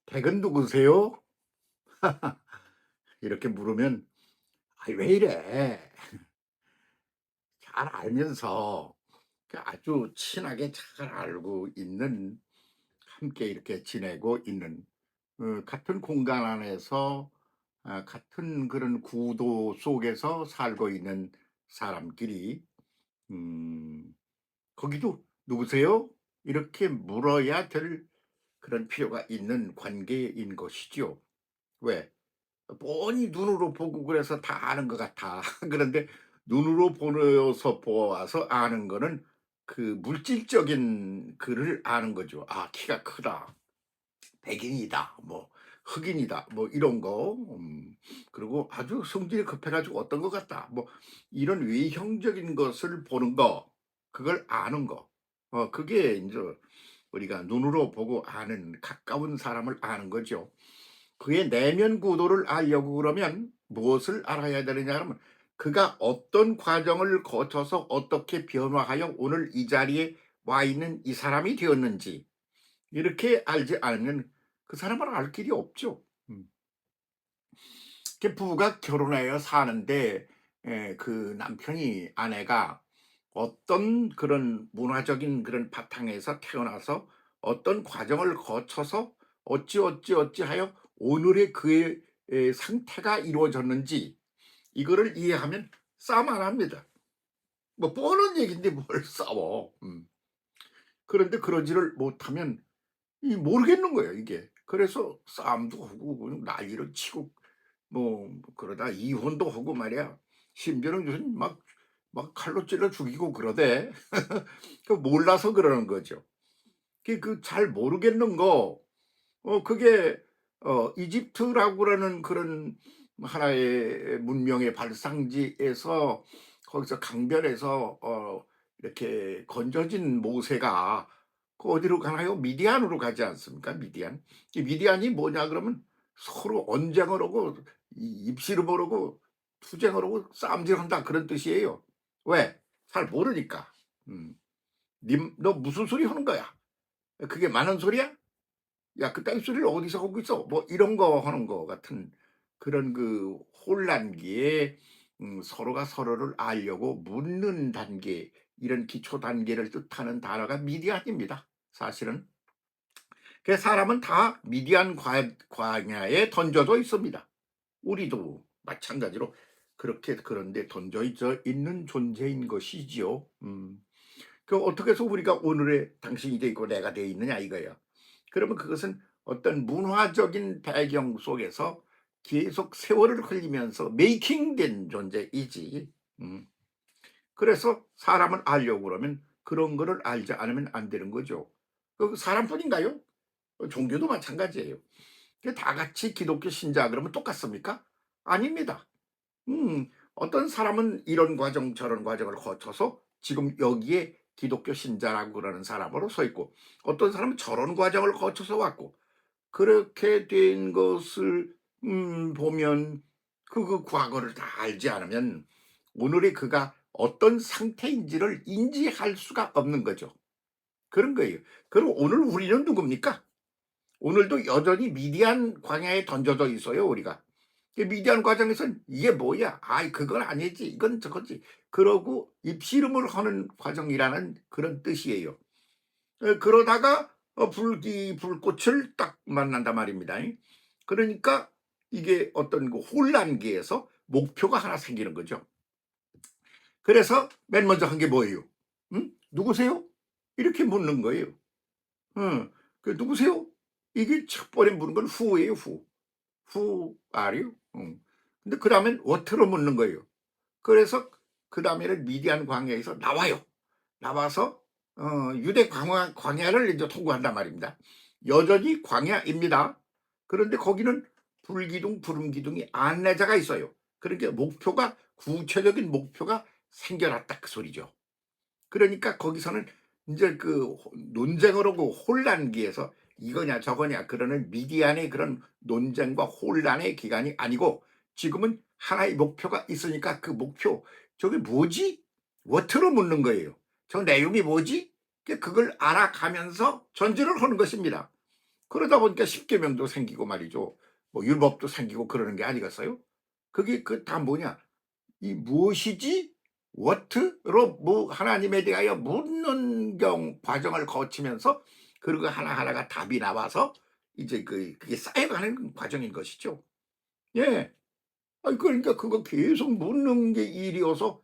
댁은 누구세요? 이렇게 물으면 왜 이래? 잘 알면서 아주 친하게 잘 알고 있는, 함께 이렇게 지내고 있는, 같은 공간 안에서, 같은 그런 구도 속에서 살고 있는 사람끼리, 음 거기도 "누구세요?" 이렇게 물어야 될 그런 필요가 있는 관계인 것이죠. 왜? 뻔히 눈으로 보고 그래서 다 아는 것 같아. 그런데 눈으로 보여서 보아서 아는 거는 그 물질적인 그를 아는 거죠. '아 키가 크다. 백인이다.' 뭐 '흑인이다.' 뭐 이런 거. 그리고 '아주 성질이 급해 가지고 어떤 것 같다.' 뭐 이런 외형적인 것을 보는 거, 그걸 아는 거. 그게 인제 우리가 눈으로 보고 아는, 가까운 사람을 아는 거죠. 그의 내면 구도를 알려고 그러면 무엇을 알아야 되느냐 하면, 그가 어떤 과정을 거쳐서 어떻게 변화하여 오늘 이 자리에 와 있는 이 사람이 되었는지, 이렇게 알지 않으면 그 사람을 알 길이 없죠. 음. 부부가 결혼하여 사는데, 그 남편이 아내가 어떤 그런 문화적인 그런 바탕에서 태어나서 어떤 과정을 거쳐서 어찌하여 오늘의 그의 상태가 이루어졌는지, 이거를 이해하면 싸움 안 합니다. 뭐 뻔한 얘기인데 뭘 싸워. 그런데 그러지를 못하면 이 모르겠는 거예요, 이게. 그래서 싸움도 하고 그냥 난리를 치고 뭐 그러다 이혼도 하고 말이야. 심지어는 무슨 막 칼로 찔러 죽이고 그러대. 그 몰라서 그러는 거죠. 잘 모르겠는 거, 그게 이집트라고 그러는 그런 하나의 문명의 발상지에서, 거기서 강변에서 이렇게 건져진 모세가 그 어디로 가나요? 미디안으로 가지 않습니까? 미디안. 이 미디안이 뭐냐 그러면 서로 언쟁을 하고 입씨름을 하고 투쟁을 하고 싸움질한다, 그런 뜻이에요. 왜? 잘 모르니까. 음. 님 너 무슨 소리 하는 거야? 그게 많은 소리야? 야 그따위 소리를 어디서 하고 있어? 뭐 이런 거 하는 거 같은 그런 그 혼란기에, 서로가 서로를 알려고 묻는 단계, 이런 기초 단계를 뜻하는 단어가 미디안입니다, 사실은. 사람은 다 미디안 광야에 던져져 있습니다. 우리도 마찬가지로 그렇게 그런 데 던져 있는 존재인 것이지요. 어떻게 해서 우리가 오늘의 당신이 돼 있고 내가 돼 있느냐 이거예요. 그러면 그것은 어떤 문화적인 배경 속에서 계속 세월을 흘리면서 메이킹된 존재이지. 음. 그래서 사람을 알려고 그러면 그런 거를 알지 않으면 안 되는 거죠. 사람뿐인가요? 종교도 마찬가지예요. 다 같이 기독교 신자 그러면 똑같습니까? 아닙니다. 어떤 사람은 이런 과정 저런 과정을 거쳐서 지금 여기에 기독교 신자라고 그러는 사람으로 서 있고, 어떤 사람은 저런 과정을 거쳐서 왔고, 그렇게 된 것을 보면 그 과거를 다 알지 않으면 오늘의 그가 어떤 상태인지를 인지할 수가 없는 거죠. 그런 거예요. 그럼 오늘 우리는 누굽니까? 오늘도 여전히 미디안 광야에 던져져 있어요, 우리가. 미디안 과정에서는 '이게 뭐야? 아이 그건 아니지. 이건 저거지.' 그러고 입씨름을 하는 과정이라는 그런 뜻이에요. 그러다가 불꽃을 딱 만난단 말입니다. 그러니까 이게 어떤 그 혼란기에서 목표가 하나 생기는 거죠. 그래서 맨 먼저 한 게 뭐예요? "누구세요?" 이렇게 묻는 거예요. 어. "누구세요?" 이게 첫 번에 묻는 건 who예요, who. "Who are you?" 근데 그다음엔 what로 묻는 거예요. 그래서 그다음에는 미디안 광야에서 나와요. 나와서 유대 광야를 이제 통과한단 말입니다. 여전히 광야입니다. 그런데 거기는 불기둥, 구름기둥이 안내자가 있어요. 그러니까 목표가, 구체적인 목표가 생겨났다, 그 소리죠. 그러니까 거기서는 인제 논쟁을 하고 혼란기에서 이거냐 저거냐 그러는 미디안의 그런 논쟁과 혼란의 기간이 아니고, 지금은 하나의 목표가 있으니까 그 목표, '저게 뭐지?' what로 묻는 거예요. '저 내용이 뭐지?' 그걸 알아가면서 전진을 하는 것입니다. 그러다 보니까 십계명도 생기고 말이죠. 뭐 율법도 생기고 그러는 게 아니겠어요? 그게 그 다 뭐냐? 이 무엇이지? what로 뭐 하나님에 대하여 묻는 과정을 거치면서 그리고 하나하나가 답이 나와서 이제 그게 쌓여가는 과정인 것이죠. 예. 아니 그러니까 그거 계속 묻는 게 일이어서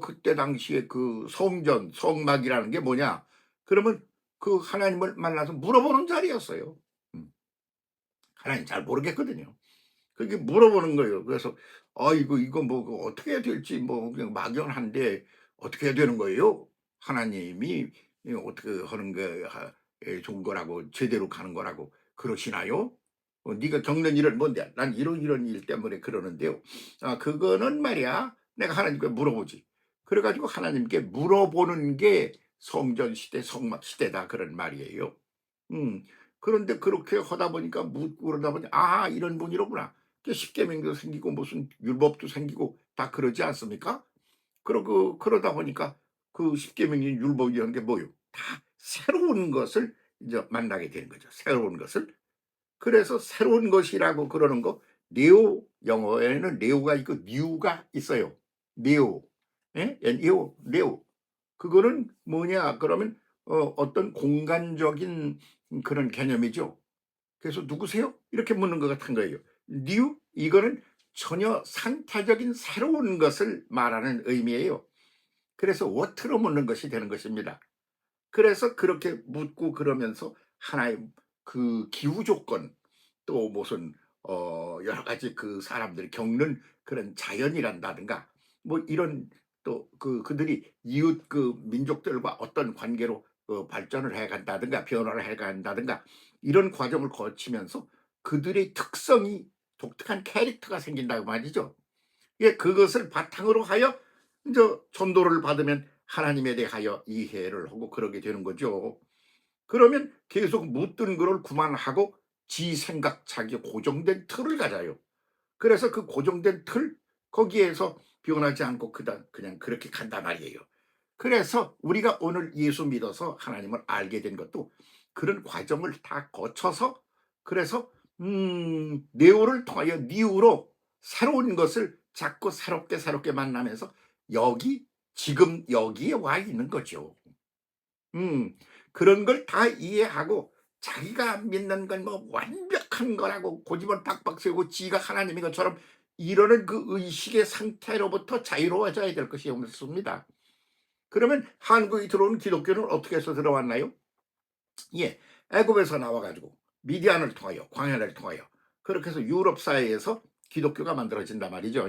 그때 당시에 그 성전 성막이라는 게 뭐냐? 그러면 그 하나님을 만나서 물어보는 자리였어요. 음. 하나님 잘 모르겠거든요. 그렇게 물어보는 거예요. 그래서 "아이고 이거 뭐 그 어떻게 해야 될지 뭐 그냥 막연한데 어떻게 해야 되는 거예요? 하나님이 어떻게 하는 게 좋은 거라고 제대로 가는 거라고 그러시나요? 네가 겪는 일은 뭔데?" "난 이런 일 때문에 그러는데요." "아 그거는 말이야 내가 하나님께 물어보지." 그래 가지고 하나님께 물어보는 게 성전 시대 성막 시대다 그런 말이에요. 음. 그런데 그렇게 하다 보니까 묻고 그러다 보니 '아 이런 분이로구나.' 그 십계명도 생기고 무슨 율법도 생기고 다 그러지 않습니까? 그러고 그러다 보니까 그 십계명이 율법이라는 게 뭐요? 다 새로운 것을 이제 만나게 되는 거죠, 새로운 것을. 그래서 새로운 것이라고 그러는 거 네오 영어에는 네오가 있고 뉴가 있어요. 네오. 예? 네오, 네오. 그거는 뭐냐 그러면 어떤 공간적인 그런 개념이죠. 그래서 "누구세요?" 이렇게 묻는 것 같은 거예요. new 이거는 전혀 상태적인 새로운 것을 말하는 의미예요. 그래서 what로 묻는 것이 되는 것입니다. 그래서 그렇게 묻고 그러면서 하나의 그 기후 조건 또 무슨 여러 가지 그 사람들이 겪는 그런 자연이란다든가 뭐 이런 또 그들이 이웃 그 민족들과 어떤 관계로 발전을 해 간다든가 변화를 해 간다든가 이런 과정을 거치면서 그들의 특성이 독특한 캐릭터가 생긴다고 말이죠. 예 그것을 바탕으로 하여 인제 전도를 받으면 하나님에 대하여 이해를 하고 그러게 되는 거죠. 그러면 계속 묻던 거를 그만하고 지 생각 자기 고정된 틀을 가져요. 그래서 그 고정된 틀 거기에서 변하지 않고 그냥 그렇게 간단 말이에요. 그래서 우리가 오늘 예수 믿어서 하나님을 알게 된 것도 그런 과정을 다 거쳐서 그래서 네오를 통하여 니우로 새로운 것을 자꾸 새롭게 만나면서 여기 지금 여기에 와 있는 거죠. 음. 그런 걸 다 이해하고 자기가 믿는 건 뭐 완벽한 거라고 고집을 팍팍 세우고 지가 하나님인 것처럼 이러는 그 의식의 상태로부터 자유로워져야 될 것이 없습니다. 그러면 한국에 들어온 기독교는 어떻게 해서 들어왔나요? 예. 애굽에서 나와 가지고 미디안을 통하여 광야를 통하여 그렇게 해서 유럽 사회에서 기독교가 만들어진단 말이죠.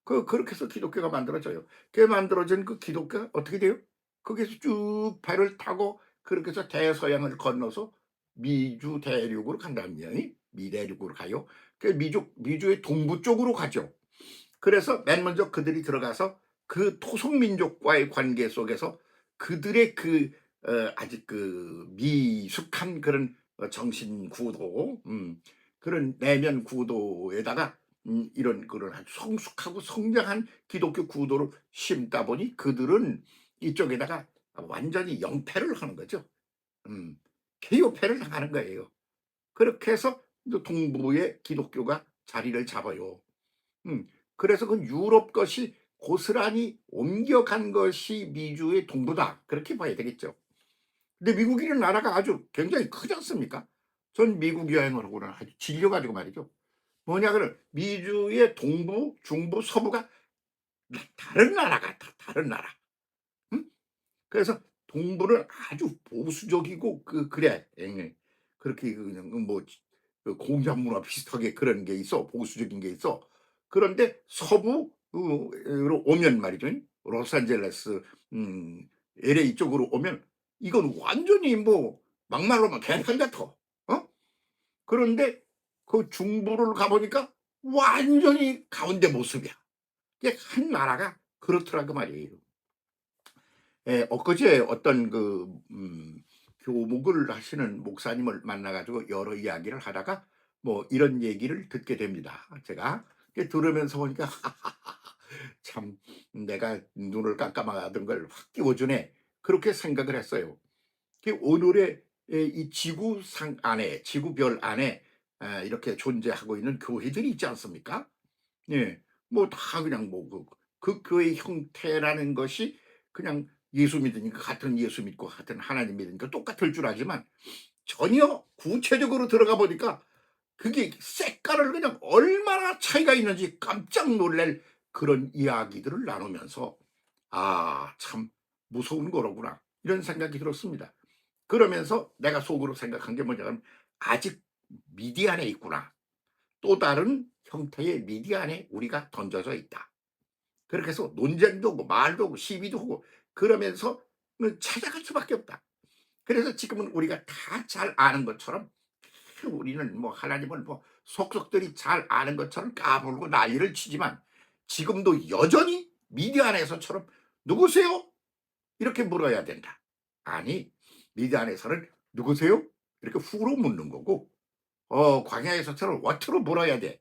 그렇게 해서 기독교가 만들어져요. 그 만들어진 그 기독교가 어떻게 돼요? 거기에서 쭉 배를 타고 그렇게 해서 대서양을 건너서 미주 대륙으로 간답니다. 미대륙으로 가요. 그 미주의 동부 쪽으로 가죠. 그래서 맨 먼저 그들이 들어가서 그 토속민족과의 관계 속에서 그들의 아직 그 미숙한 그런 정신 구도 그런 내면 구도에다가 이런 그런 아주 성숙하고 성장한 기독교 구도를 심다 보니 그들은 이쪽에다가 완전히 영패를 하는 거죠. 음. 개요패를 당하는 거예요. 그렇게 해서 이제 동부의 기독교가 자리를 잡아요. 음. 그래서 그 유럽 것이 고스란히 옮겨간 것이 미주의 동부다. 그렇게 봐야 되겠죠. 근데 미국이라는 나라가 아주 굉장히 크지 않습니까? 전 미국 여행을 하고는 아주 질려 가지고 말이죠. 뭐냐 그러면 미주의 동부, 중부, 서부가 다른 나라 같아. 다른 나라. 응? 그래서 동부는 아주 보수적이고 그래. 예. 그렇게 그냥 뭐 공산 문화 비슷하게 그런 게 있어. 보수적인 게 있어. 그런데 서부 로 오면 말이죠. 로스앤젤레스 LA 쪽으로 오면 이건 완전히 뭐 막말로만 개판 같아. 그런데 그 중부를 가 보니까 완전히 가운데 모습이야. 이게 한 나라가 그렇더라 그 말이에요. 예. 엊그제 어떤 교목을 하시는 목사님을 만나 가지고 여러 이야기를 하다가 뭐 이런 얘기를 듣게 됩니다 제가. 들으면서 보니까 '참 내가 눈을 깜깜하던 걸 확 띄워 주네.' 그렇게 생각을 했어요. 오늘의 이 지구상 안에 지구별 안에 이렇게 존재하고 있는 교회들이 있지 않습니까? 예. 뭐 다 그냥 뭐 그 교회 형태라는 것이 그냥 예수 믿으니까 같은 예수 믿고 같은 하나님 믿으니까 똑같을 줄 알지만 전혀 구체적으로 들어가 보니까 그게 색깔을 그냥 얼마나 차이가 있는지 깜짝 놀랄 그런 이야기들을 나누면서 '아 참 무서운 거로구나.' 이런 생각이 들었습니다. 그러면서 내가 속으로 생각한 게 뭐냐면 '아직 미디 안에 있구나. 또 다른 형태의 미디 안에 우리가 던져져 있다.' 그렇게 해서 논쟁도 하고 말도 하고 시비도 하고 그러면서 찾아갈 수밖에 없다. 그래서 지금은 우리가 다 잘 아는 것처럼 우리는 뭐 하나님을 뭐 속속들이 잘 아는 것처럼 까불고 난리를 치지만 지금도 여전히 미디어 안에서처럼 "누구세요?" 이렇게 물어야 된다. 아니 미디어 안에서는 "누구세요?" 이렇게 후로 묻는 거고 광야에서처럼 what 로 물어야 돼.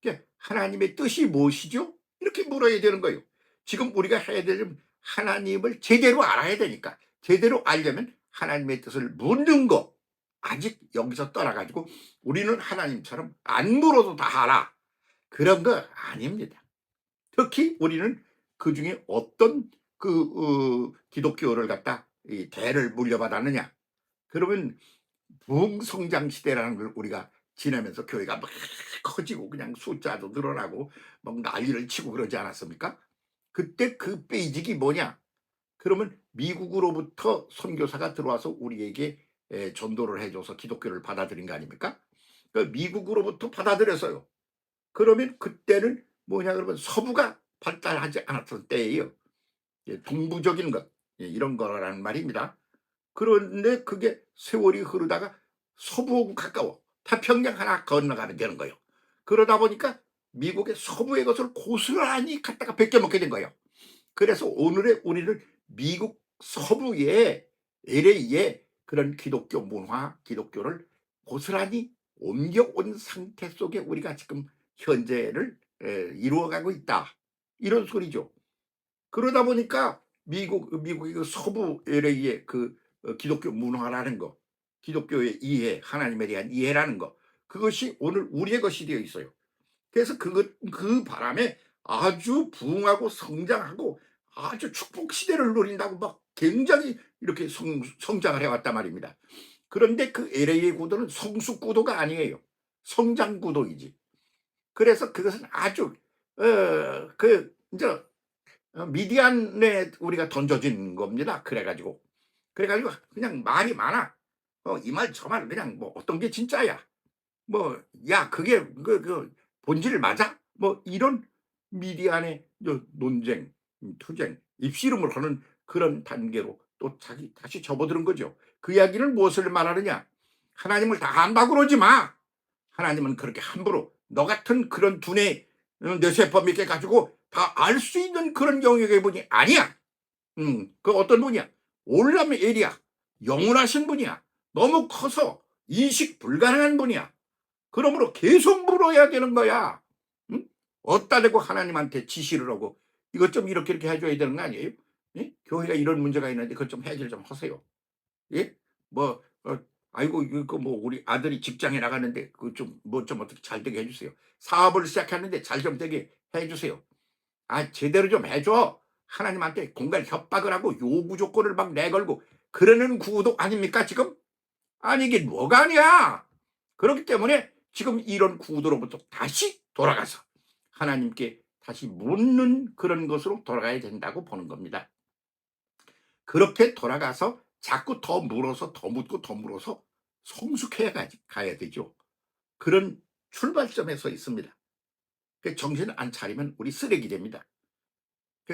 그러니까 "하나님의 뜻이 무엇이죠?" 이렇게 물어야 되는 거예요. 지금 우리가 해야 되는 하나님을 제대로 알아야 되니까. 제대로 알려면 하나님의 뜻을 묻는 거. 아직 여기서 떠나 가지고 우리는 하나님처럼 안 물어도 다 알아. 그런 거 아닙니다. 특히 우리는 그중에 어떤 기독교를 갖다 이 대를 물려받았느냐. 그러면 부흥성장 시대라는 걸 우리가 지나면서 교회가 막 커지고 그냥 숫자도 늘어나고 막 난리를 치고 그러지 않았습니까? 그때 그 베이직이 뭐냐? 그러면 미국으로부터 선교사가 들어와서 우리에게 전도를 해 줘서 기독교를 받아들인 거 아닙니까? 그 미국으로부터 받아들였어요. 그러면 그때는 뭐냐 그러면 서부가 발달하지 않았을 때예요. 동부적인 것 이런 거라는 말입니다. 그런데 그게 세월이 흐르다가 서부하고 가까워 태평양 하나 건너가면 되는 거예요. 그러다 보니까 미국의 서부의 것을 고스란히 갖다가 베껴 먹게 된 거예요. 그래서 오늘의 우리는 미국 서부의 LA의 그런 기독교 문화, 기독교를 고스란히 옮겨온 상태 속에 우리가 지금 현재를 이루어가고 있다. 이런 소리죠. 그러다 보니까 미국의 그 서부 LA의 기독교 문화라는 거, 기독교의 이해, 하나님에 대한 이해라는 거, 그것이 오늘 우리의 것이 되어 있어요. 그래서 그 바람에 아주 부흥하고 성장하고 아주 축복 시대를 누린다고 막 굉장히 이렇게 성장을 해왔단 말입니다. 그런데 그 LA의 구도는 성숙 구도가 아니에요. 성장 구도이지. 그래서 그것은 아주 이제 미디안에 우리가 던져진 겁니다. 그래 가지고 그냥 말이 많아. 이 말 저 말 그냥 뭐 어떤 게 진짜야. 뭐 "야 그게 본질 맞아?" 뭐 이런 미디안의 논쟁, 투쟁, 입씨름을 하는 그런 단계로 또 다시 접어드는 거죠. 그 이야기는 무엇을 말하느냐? 하나님을 다 안다고 그러지 마. 하나님은 그렇게 함부로 너 같은 그런 두뇌 뇌세포 몇 개 가지고 다 알 수 있는 그런 영역의 분이 아니야. 그 어떤 분이야? 올라면 엘이야. 영원하신 분이야. 너무 커서 인식 불가능한 분이야. 그러므로 계속 물어야 되는 거야. 응? 어디다 대고 하나님한테 지시를 하고 이것 좀 이렇게 해 줘야 되는 거 아니에요? 예? 교회가 이런 문제가 있는데 그것 좀 해결 좀 하세요. 예? 뭐 아이고 이거 뭐 우리 아들이 직장에 나갔는데 그 좀 뭐 좀 어떻게 잘 되게 해 주세요. 사업을 시작했는데 잘 좀 되게 해 주세요. 아 제대로 좀 해 줘. 하나님한테 공갈 협박을 하고 요구 조건을 막 내걸고 그러는 구도 아닙니까 지금? 아니 이게 뭐가 아니야. 그렇기 때문에 지금 이런 구도로부터 다시 돌아가서 하나님께 다시 묻는 그런 것으로 돌아가야 된다고 보는 겁니다. 그렇게 돌아가서 자꾸 더 물어서 더 묻고 더 물어서 성숙해 가야 되죠. 그런 출발점에 서 있습니다. 정신을 안 차리면 우리 쓰레기 됩니다.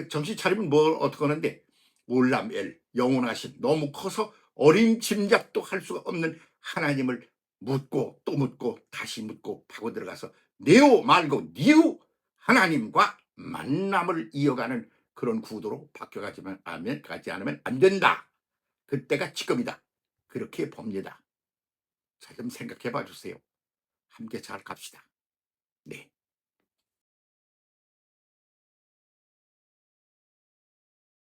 정신 차리면 뭘 어떡하는데 올라멜 영원하신 너무 커서 어림짐작도 할 수가 없는 하나님을 묻고 또 묻고 다시 묻고 파고 들어가서 네오 말고 니우 하나님과 만남을 이어가는 그런 구도로 가지 않으면 안 된다. 그때가 지금이다. 그렇게 봅니다. 자, 좀 생각해 봐 주세요. 함께 잘 갑시다. 네.